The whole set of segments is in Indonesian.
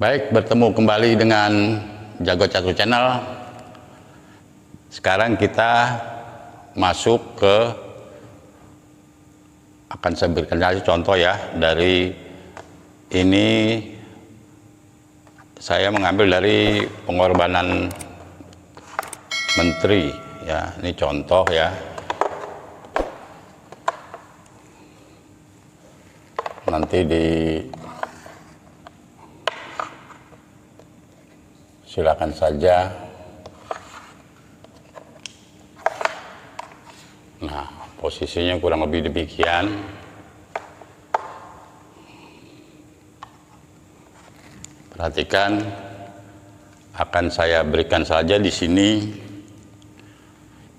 Baik, bertemu kembali dengan Jago Catur Channel. Sekarang kita masuk ke, akan saya berikan contoh ya, dari ini saya mengambil dari pengorbanan menteri ya, ini contoh ya. Nanti silakan saja. Nah, posisinya kurang lebih demikian. Perhatikan, akan saya berikan saja di sini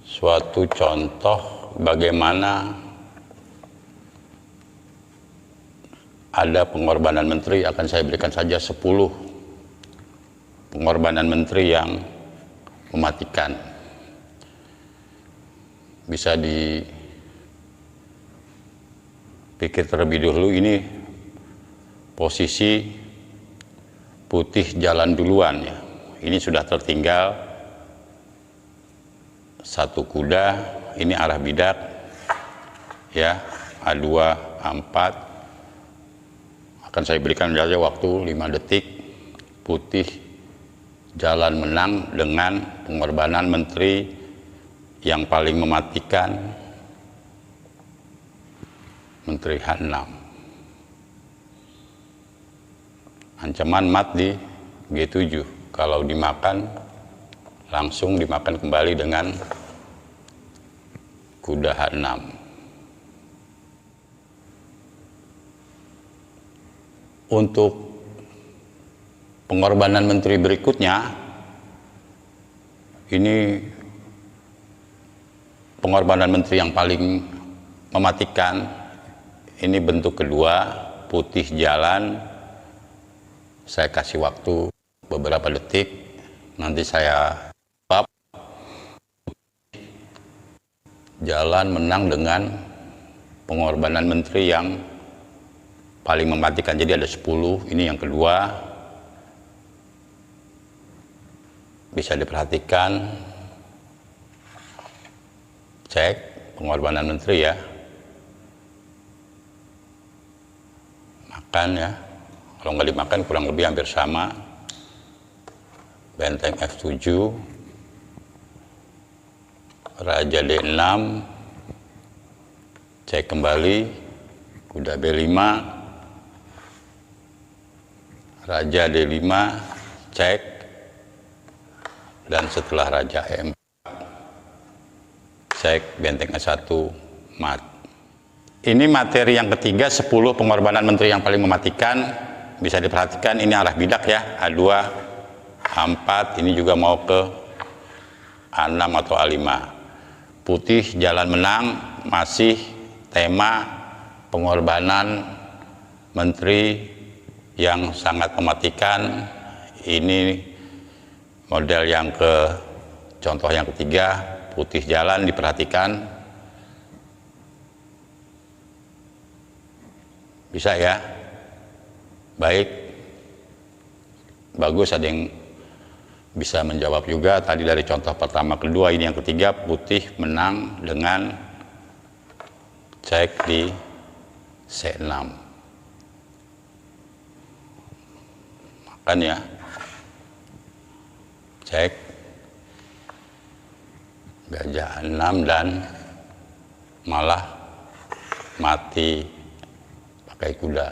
suatu contoh bagaimana ada pengorbanan menteri. Akan saya berikan saja 10 pengorbanan menteri yang mematikan. Bisa dipikir terlebih dahulu, ini posisi putih jalan duluan ya. Ini sudah tertinggal satu kuda, ini arah bidak ya, A2, A4. Akan saya berikan saja waktu 5 detik. Putih jalan menang dengan pengorbanan menteri yang paling mematikan, Menteri H6. Ancaman mat di G7. Kalau dimakan, langsung dimakan kembali dengan kuda H6. Untuk pengorbanan menteri berikutnya, ini pengorbanan menteri yang paling mematikan. Ini bentuk kedua, putih jalan. Saya kasih waktu beberapa detik, nanti saya jawab. Jalan menang dengan pengorbanan menteri yang paling mematikan. Jadi ada 10, ini yang kedua. Bisa diperhatikan, cek pengorbanan menteri ya, makan ya, kalau nggak dimakan kurang lebih hampir sama. Benteng F7, Raja D6, cek kembali, kuda B5, Raja D5, cek. Dan setelah Raja E4, cek benteng A1, mat. Ini materi yang ketiga, 10 pengorbanan menteri yang paling mematikan. Bisa diperhatikan, ini arah bidak ya, A2, A4, ini juga mau ke A6 atau A5. Putih jalan menang, masih tema pengorbanan menteri yang sangat mematikan. Ini model yang contoh yang ketiga, putih jalan, diperhatikan. Bisa ya? Baik. Bagus, ada yang bisa menjawab juga. Tadi dari contoh pertama, kedua, ini yang ketiga, putih menang dengan cek di C6. Makan ya. Cek gajah 6 dan malah mati pakai kuda.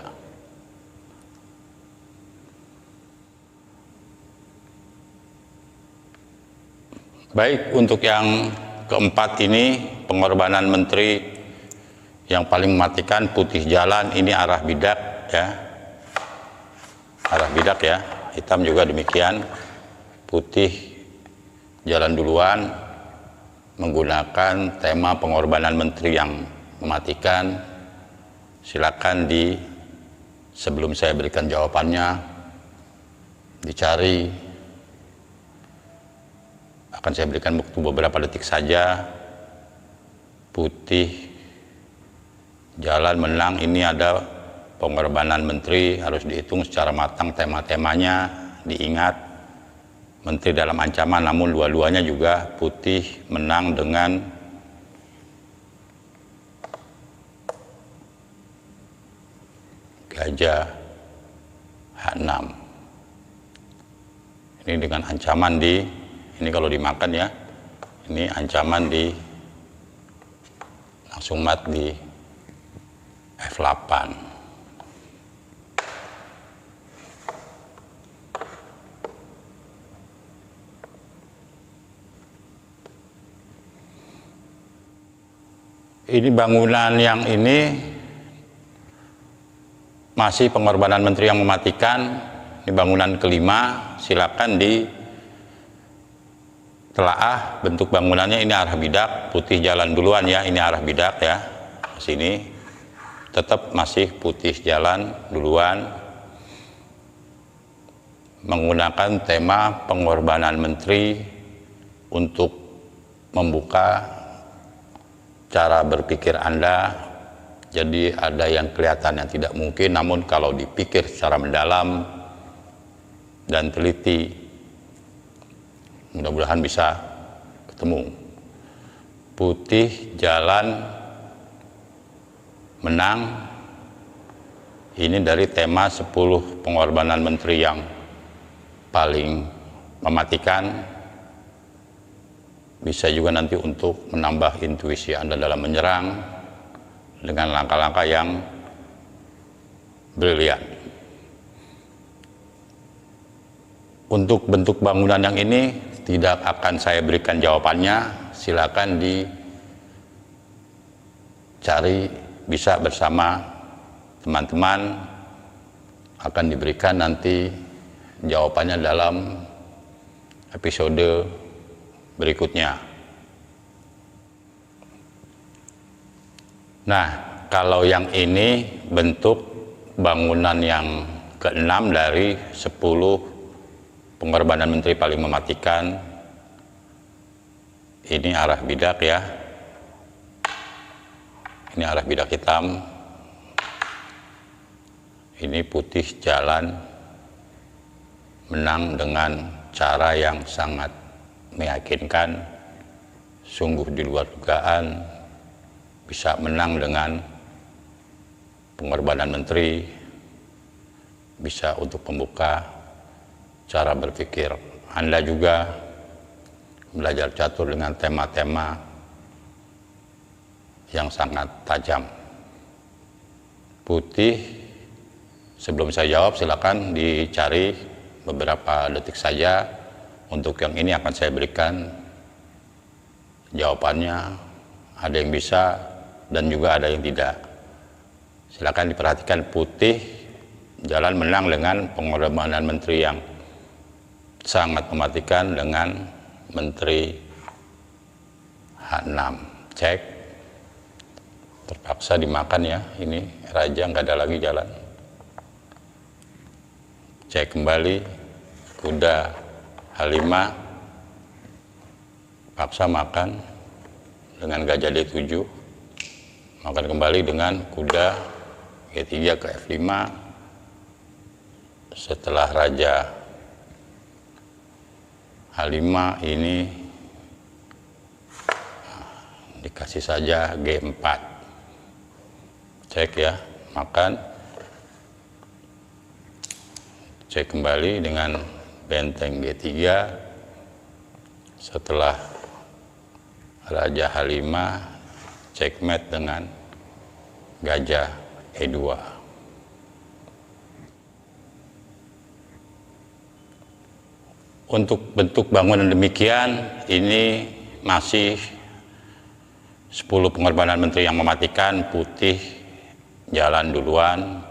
Baik, untuk yang keempat ini pengorbanan menteri yang paling mematikan, putih jalan, ini arah bidak ya, arah bidak ya, hitam juga demikian. Putih jalan duluan menggunakan tema pengorbanan menteri yang mematikan. Silakan sebelum saya berikan jawabannya, dicari. Akan saya berikan waktu beberapa detik saja. Putih jalan menang, ini ada pengorbanan menteri harus dihitung secara matang, tema-temanya diingat. Menteri dalam ancaman, namun dua-duanya juga putih menang dengan gajah H6. Ini dengan ancaman ini kalau dimakan ya, ini ancaman langsung mat di F8. Ini bangunan yang ini masih pengorbanan menteri yang mematikan. Ini bangunan kelima, silakan ditelaah bentuk bangunannya. Ini arah bidak, putih jalan duluan ya, ini arah bidak ya, sini tetap masih putih jalan duluan, menggunakan tema pengorbanan menteri untuk membuka cara berpikir Anda. Jadi ada yang kelihatan yang tidak mungkin, namun kalau dipikir secara mendalam dan teliti, mudah-mudahan bisa ketemu. Putih jalan menang, ini dari tema 10 pengorbanan menteri yang paling mematikan. Bisa juga nanti untuk menambah intuisi Anda dalam menyerang dengan langkah-langkah yang brilian. Untuk bentuk bangunan yang ini tidak akan saya berikan jawabannya, silakan dicari, bisa bersama teman-teman, akan diberikan nanti jawabannya dalam episode berikutnya. Nah, kalau yang ini bentuk bangunan yang ke-6 dari 10 pengorbanan menteri paling mematikan. Ini arah bidak ya. Ini arah bidak hitam. Ini putih jalan menang dengan cara yang sangat meyakinkan, sungguh di luar dugaan, bisa menang dengan pengorbanan menteri, bisa untuk membuka cara berpikir Anda juga, belajar catur dengan tema-tema yang sangat tajam. Putih, sebelum saya jawab silakan dicari beberapa detik saja. Untuk yang ini akan saya berikan jawabannya, ada yang bisa dan juga ada yang tidak. Silakan diperhatikan, putih jalan menang dengan pengorbanan menteri yang sangat mematikan dengan menteri H6. Cek, terpaksa dimakan ya, ini raja nggak ada lagi jalan. Cek kembali, kuda H5 paksa makan dengan gajah D7, makan kembali dengan kuda G3 ke F5. Setelah raja H5 ini dikasih saja G4. Cek ya, makan. Cek kembali dengan benteng G3. Setelah raja H5, checkmate dengan gajah E2. Untuk bentuk bangunan demikian, ini masih 10 pengorbanan menteri yang mematikan. Putih jalan duluan,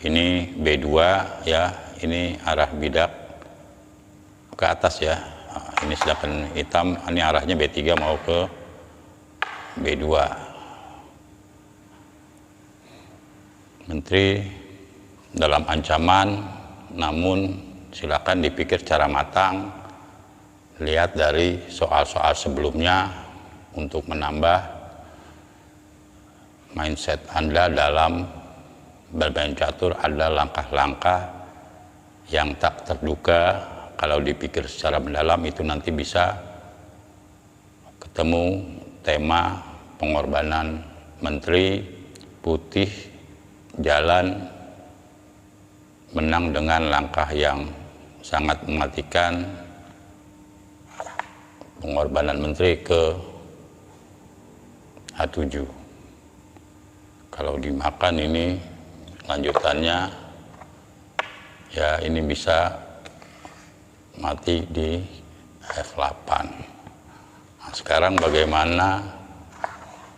ini B2 ya, ini arah bidak ke atas ya, ini sedangkan hitam, ini arahnya B3 mau ke B2. Menteri dalam ancaman, namun silakan dipikir secara matang, lihat dari soal-soal sebelumnya untuk menambah mindset Anda dalam bermain catur ada langkah-langkah yang tak terduga. Kalau dipikir secara mendalam itu nanti bisa ketemu tema pengorbanan menteri, putih, jalan, menang dengan langkah yang sangat mematikan, pengorbanan menteri ke H7. Kalau dimakan ini lanjutannya ya ini bisa mati di F8. Nah, sekarang bagaimana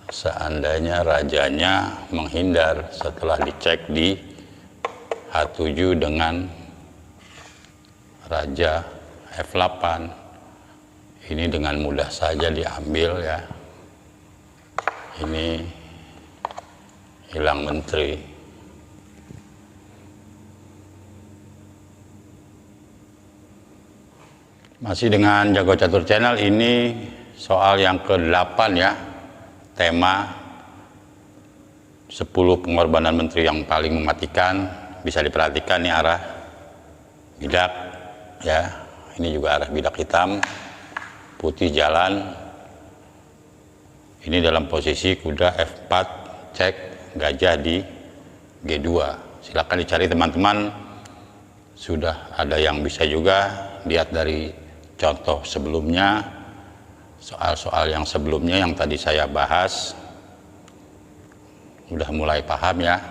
seandainya rajanya menghindar setelah dicek di H7 dengan raja F8? Ini dengan mudah saja diambil ya. Ini hilang menteri. Masih dengan Jago Catur Channel, ini soal yang ke-8 ya. Tema 10 pengorbanan menteri yang paling mematikan. Bisa diperhatikan nih arah bidak ya. Ini juga arah bidak hitam, putih jalan. Ini dalam posisi kuda F4 cek, gajah di G2. Silakan dicari teman-teman. Sudah ada yang bisa juga lihat dari contoh sebelumnya, soal-soal yang sebelumnya yang tadi saya bahas. Udah mulai paham ya.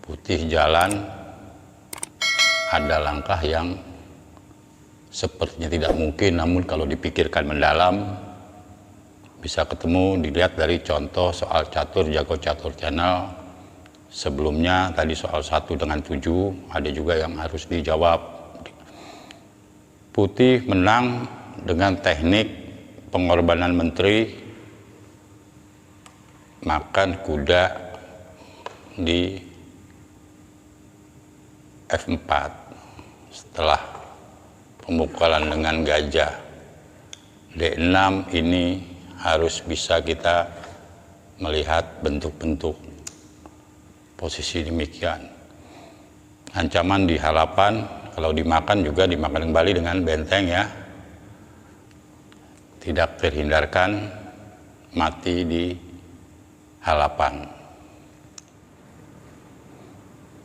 Putih jalan, ada langkah yang sepertinya tidak mungkin, namun kalau dipikirkan mendalam bisa ketemu. Dilihat dari contoh soal catur Jago Catur Channel sebelumnya. Tadi soal 1 dengan 7 ada juga yang harus dijawab. Putih menang dengan teknik pengorbanan menteri, makan kuda di F4 setelah pemukulan dengan gajah. D6 ini harus bisa kita melihat bentuk-bentuk posisi demikian. Ancaman di halapan, kalau dimakan juga dimakan kembali dengan benteng ya. Tidak terhindarkan mati di halapan.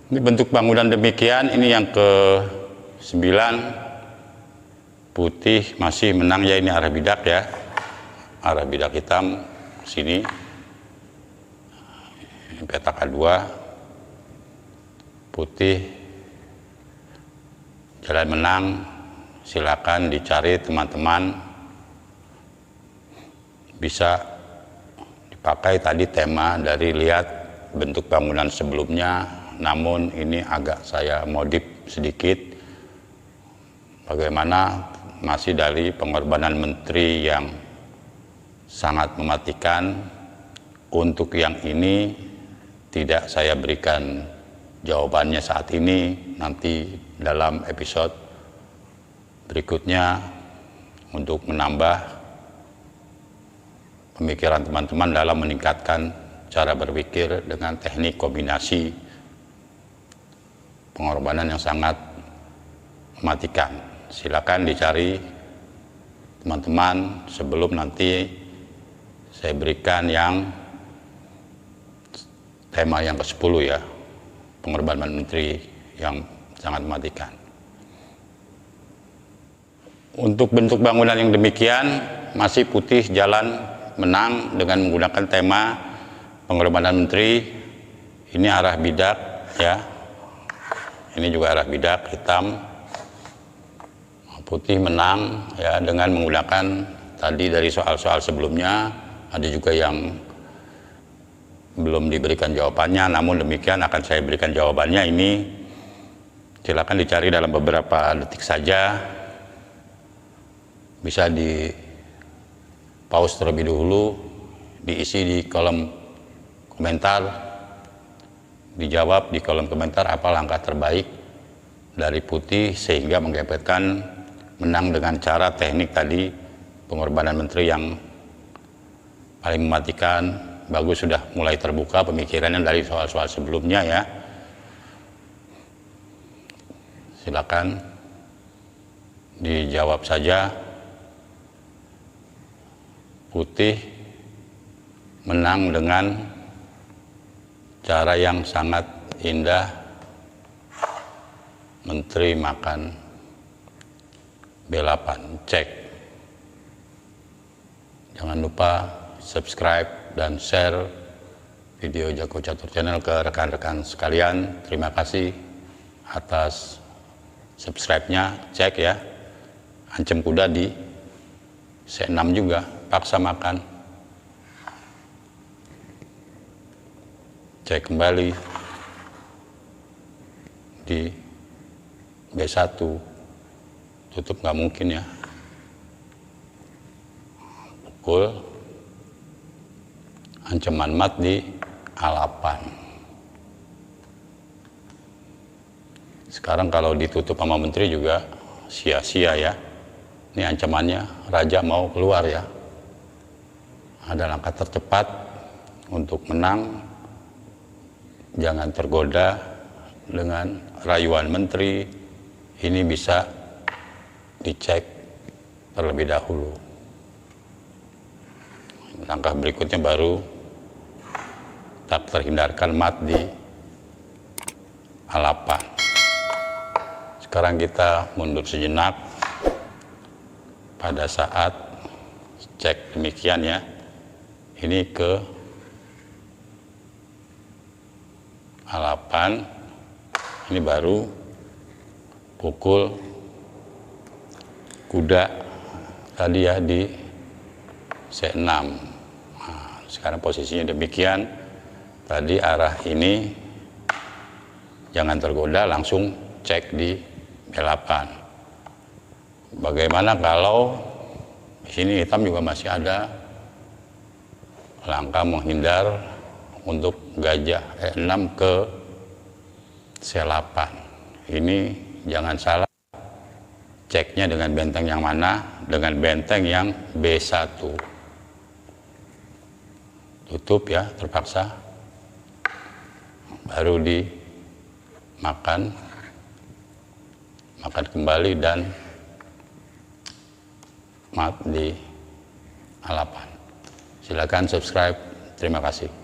Ini bentuk bangunan demikian. Ini yang ke-9. Putih masih menang ya, ini arah bidak ya. Arah bidak hitam sini. Ini peta K2. Putih jalan menang. Silakan dicari teman-teman. Bisa dipakai tadi tema dari lihat bentuk bangunan sebelumnya, namun ini agak saya modif sedikit. Bagaimana masih dari pengorbanan menteri yang sangat mematikan. Untuk yang ini tidak saya berikan jawabannya saat ini, nanti dalam episode berikutnya untuk menambah pemikiran teman-teman dalam meningkatkan cara berpikir dengan teknik kombinasi pengorbanan yang sangat mematikan. Silakan dicari teman-teman sebelum nanti saya berikan yang tema yang ke-10 ya, pengorbanan menteri yang sangat mematikan. Untuk bentuk bangunan yang demikian masih putih jalan menang dengan menggunakan tema pengorbanan menteri. Ini arah bidak ya. Ini juga arah bidak hitam. Putih menang ya dengan menggunakan tadi dari soal-soal sebelumnya. Ada juga yang belum diberikan jawabannya, namun demikian akan saya berikan jawabannya. Ini silakan dicari dalam beberapa detik saja. Bisa di pause terlebih dahulu, diisi di kolom komentar, dijawab di kolom komentar apa langkah terbaik dari putih sehingga menggagalkan menang dengan cara teknik tadi pengorbanan menteri yang paling mematikan, bagus, sudah mulai terbuka pemikirannya dari soal-soal sebelumnya ya. Silakan dijawab saja. Putih menang dengan cara yang sangat indah. Menteri makan B8, cek. Jangan lupa subscribe dan share video Jago Catur Channel ke rekan-rekan sekalian. Terima kasih atas subscribe-nya. Cek ya, Ancem Kuda di C6 juga, paksa makan. Cek kembali di B1, tutup nggak mungkin ya. Ancaman mat di A8. Sekarang kalau ditutup sama menteri juga sia-sia ya. Ini ancamannya, raja mau keluar ya. Ada langkah tercepat untuk menang. Jangan tergoda dengan rayuan menteri. Ini bisa dicek terlebih dahulu. Langkah berikutnya baru tak terhindarkan mat di A8. Sekarang kita mundur sejenak. Pada saat cek demikian ya, ini ke A8, ini baru pukul kuda tadi ya di C6. Nah, sekarang posisinya demikian. Tadi arah ini jangan tergoda, langsung cek di B8. Bagaimana kalau di sini hitam juga masih ada langkah menghindar untuk gajah E6 ke C8. Ini jangan salah, ceknya dengan benteng yang mana? Dengan benteng yang B1. Tutup ya, terpaksa. Baru dimakan, makan kembali dan mat di A8. Silakan subscribe. Terima kasih.